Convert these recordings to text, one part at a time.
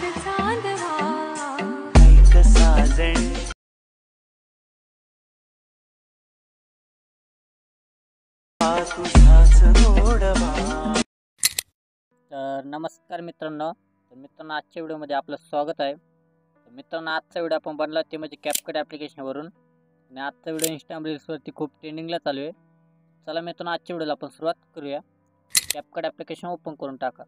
तर नमस्कार मित्रांनो. आजच्या व्हिडिओमध्ये आपलं स्वागत आहे. तर मित्रांनो, आजचा व्हिडिओ आपण बनला ते म्हणजे कॅपकट ॲप्लिकेशनवरून, आणि आजचा व्हिडिओ इंस्टाग्राम रील्सवरती खूप ट्रेंडिंगला चालू आहे. चला मित्रांनो, आजच्या व्हिडिओला आपण सुरुवात करूया. कॅपकट ॲप्लिकेशन ओपन करून टाका.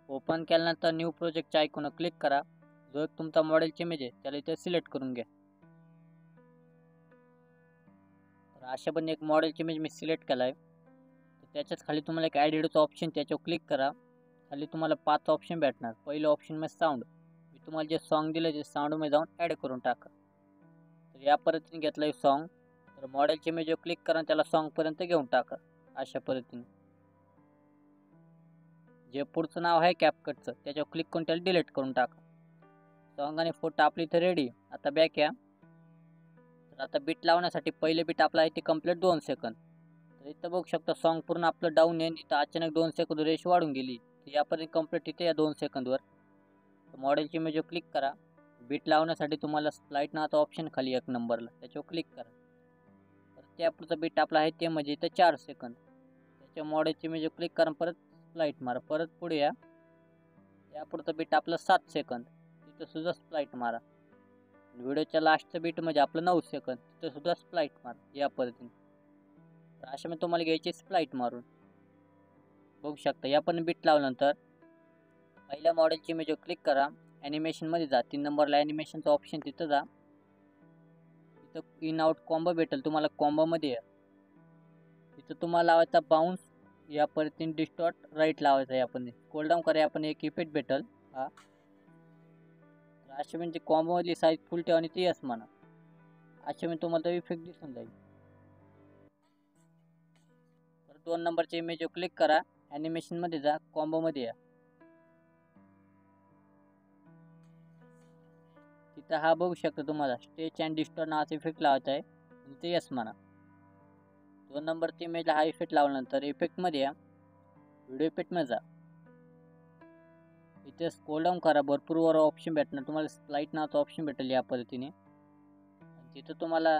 ओपन केल्यानंतर न्यू प्रोजेक्टच्या आयकॉनवर क्लिक करा. जो एक तुमचा मॉडेलची इमेज आहे त्याला इथे सिलेक्ट करून घ्या. तर अशा पण एक मॉडेलची इमेज मी सिलेक्ट केला आहे. तर त्याच्याच खाली तुम्हाला एक ॲडिटचा ऑप्शन, त्याच्यावर क्लिक करा. खाली तुम्हाला 5 ऑप्शन भेटणार. पहिलं ऑप्शन मध्ये साऊंड. मी तुम्हाला जे सॉन्ग दिलं ते साऊंडमध्ये जाऊन ॲड करून टाका. तर या पद्धतीने घेतलं आहे सॉन्ग. तर मॉडेलची इमेजवर क्लिक करा, त्याला सॉन्गपर्यंत घेऊन टाका अशा पद्धतीने. जे पुढचं नाव आहे कॅपकटचं त्याच्यावर क्लिक करून त्याला डिलीट करून टाका. सॉन्ग आणि फोटो आपली इथे रेडी. आता बॅक या. तर आता बीट लावण्यासाठी पहिले बीट आपला आहे ते कंप्लीट 2 सेकंद. तर इथं बघू शकता सॉन्ग पूर्ण आपलं डाऊन आहे. इथं अचानक 2 सेकंद रेश वाढून गेली. यापर्यंत कंप्लीट इथे या 2 सेकंदवर. मॉडेलची इमेजवर क्लिक करा. बीट लावण्यासाठी तुम्हाला स्प्लाइट नावाचा ऑप्शन खाली 1 नंबरला त्याच्यावर क्लिक करा. तर त्या पुढचं बीट आपला आहे ते म्हणजे इथं 4 सेकंद. त्याच्या मॉडेलची इमेजवर क्लिक करा, परत स्प्लाइट मारा, परत पुढे या. या पुढचं बीट आपलं 7 सेकंद, तिथं सुद्धा स्प्लाइट मारा. व्हिडिओच्या लास्टचं बीट म्हणजे आपलं 9 सेकंद, तिथं सुद्धा स्प्लाइट मारा या पद्धतीने. तर अशा मी तुम्हाला घ्यायची स्प्लाइट मारून. बघू शकता या पण बीट लावल्यानंतर पहिल्या मॉडेलची इमेजवर क्लिक करा. ॲनिमेशनमध्ये जा. 3 नंबरला ॲनिमेशनचा ऑप्शन तिथं जा. तिथं इन आउट कॉम्बो भेटेल तुम्हाला. कॉम्बोमध्ये या. तिथं तुम्हाला लावायचा बाउन्स या पद्धतीने. डिस्टॉर्ट राईट लावायचा आहे. आपण स्क्रोल डाऊन करा. आपण एक इफेक्ट भेटेल हा. असे म्हणजे कॉम्बोमधली साईज फुल ठेवा आणि ती यस म्हणा. असे म्हणजे तुम्हाला इफेक्ट दिसून जाईल. तर 2 नंबरच्या इमेजवर क्लिक करा. ॲनिमेशनमध्ये जा. कॉम्बोमध्ये या. तिथं हा बघू शकता तुम्हाला स्टेच अँड डिस्टॉर्ट नावाचा इफेक्ट लावायचा आहे. ते यस म्हणा. 2 नंबरच्या इमेजला हा इफेक्ट लावल्यानंतर इफेक्टमध्ये या. व्हिडिओ इफेक्टमध्ये जा. इथे स्क्रोल डाऊन करा. भरपूर वर ऑप्शन भेटणार तुम्हाला. स्प्लाइट नावाचा ऑप्शन भेटेल या पद्धतीने. तिथं तुम्हाला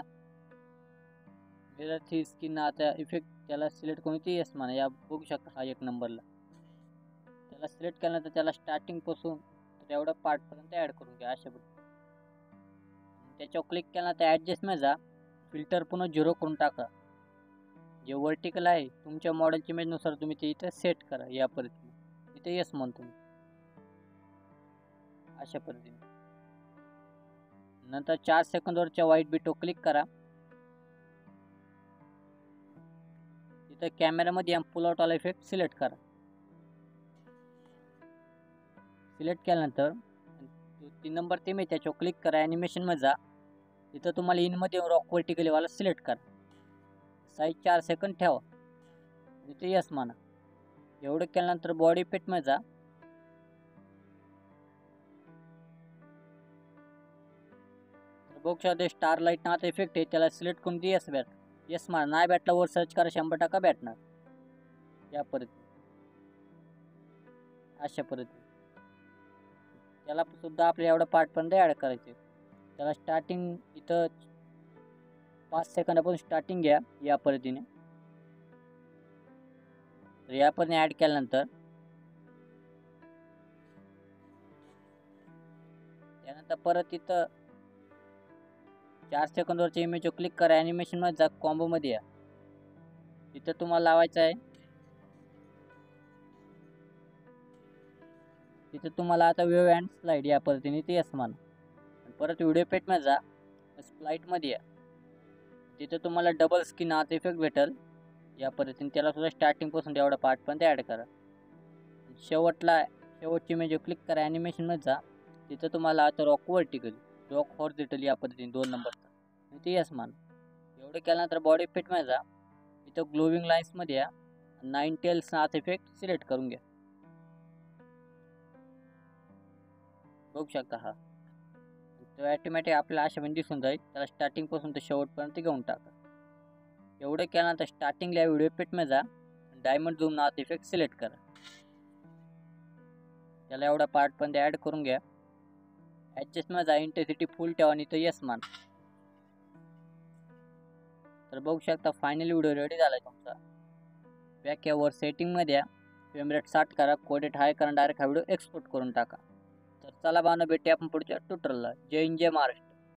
मिरर थ्री स्किन नावाचा इफेक्ट त्याला सिलेक्ट करून ते यस म्हणा. या बघू शकता हा 1 नंबरला. त्याला सिलेक्ट केल्यानंतर त्याला स्टार्टिंगपासून तर एवढ्या पार्टपर्यंत ॲड करून घ्या अशा पद्धतीने. त्याच्यावर क्लिक केल्यानंतर ॲडजस्टमध्ये जा. फिल्टर पुन्हा 0 करून टाका. जे वर्टिकल आहे तुमच्या मॉडेलच्या इमेजनुसार तुम्ही ते इथे सेट करा या पद्धतीने. इथे यस म्हणतो मी अशा पद्धतीने. नंतर 4 सेकंदवरच्या व्हाईट बीटवर क्लिक करा. तिथं कॅमेरामध्ये पुल आउट वाला इफेक्ट सिलेक्ट करा. सिलेक्ट केल्यानंतर 3 नंबर ते मी त्याच्यावर क्लिक करा. ॲनिमेशनमध्ये जा. तिथं तुम्हाला इनमध्ये रॉक वर्टिकलीवाला सिलेक्ट करा. साईज 4 सेकंद ठेवा. इथे यस म्हणा. एवढं केल्यानंतर बॉडी इफेक्टमध्ये जा. बघू शकता स्टार लाईट नावाचा इफेक्ट आहे त्याला सिलेक्ट करून दे यस यस म्हणा. नाही भेटला वर सर्च करा, 100% भेटणार या पद्धतीने अशा पद्धतीने. त्याला सुद्धा आपल्या एवढा पार्टपर्यंत ॲड करायचे. त्याला स्टार्टिंग इथं 5 सेकंदापासून स्टार्टिंग घ्या या पद्धतीने. तर या पद्धतीने ॲड केल्यानंतर त्यानंतर परत इथं 4 सेकंदवरच्या इमेजवर क्लिक करा. ॲनिमेशनमध्ये जा. कॉम्बोमध्ये या. तिथं तुम्हाला लावायचं आहे. तिथं तुम्हाला आता वेव्ह अँड स्लाईड या पद्धतीने ते यस म्हणा. परत व्हिडिओ इफेक्टमध्ये जा. स्प्लाइटमध्ये या. तिथं तुम्हाला डबल स्किन नावाचा इफेक्ट भेटेल या पद्धतीने. त्याला सुद्धा स्टार्टिंगपासून तेवढा पार्टपर्यंत ॲड करा. शेवटची इमेजवर क्लिक करा. ॲनिमेशनमध्ये जा. तिथं तुम्हाला आता रॉक वर्टिकली, रॉक हॉरिझॉन्टली या पद्धतीने 2 नंबरचा ते यस मान. एवढं केल्यानंतर बॉडी इफेक्टमध्ये जा. इथं ग्लोविंग लाईन्समध्ये या. 9 टेल्स नावाचा इफेक्ट सिलेक्ट करून घ्या. बघू शकता हा. तो ॲटोमॅटिक आपल्याला अशा म्हणजे दिसून जाईल. त्याला स्टार्टिंगपासून तर शेवटपर्यंत घेऊन टाका. एवढं केल्यानंतर स्टार्टिंगला व्हिडिओ इफेक्टमध्ये जा. डायमंड झूम नावाचा इफेक्ट सिलेक्ट करा. त्याला एवढा पार्ट पण ॲड करून घ्या. ॲडजस्टमेंटचा इंटेन्सिटी फुल ठेवा आणि तो येस मान. तर बघू शकता फायनली व्हिडिओ रेडी झाला आहे तुमचा. बॅक यावर सेटिंगमध्ये या, फ्रेम रेट 60 करा, कोडेट हाय करा, डायरेक्ट हा व्हिडिओ एक्सपोर्ट करून टाका. तर चला बानो भेटूया आपण पुढच्या ट्युटोरियलला. जय हिंद जय महाराष्ट्र.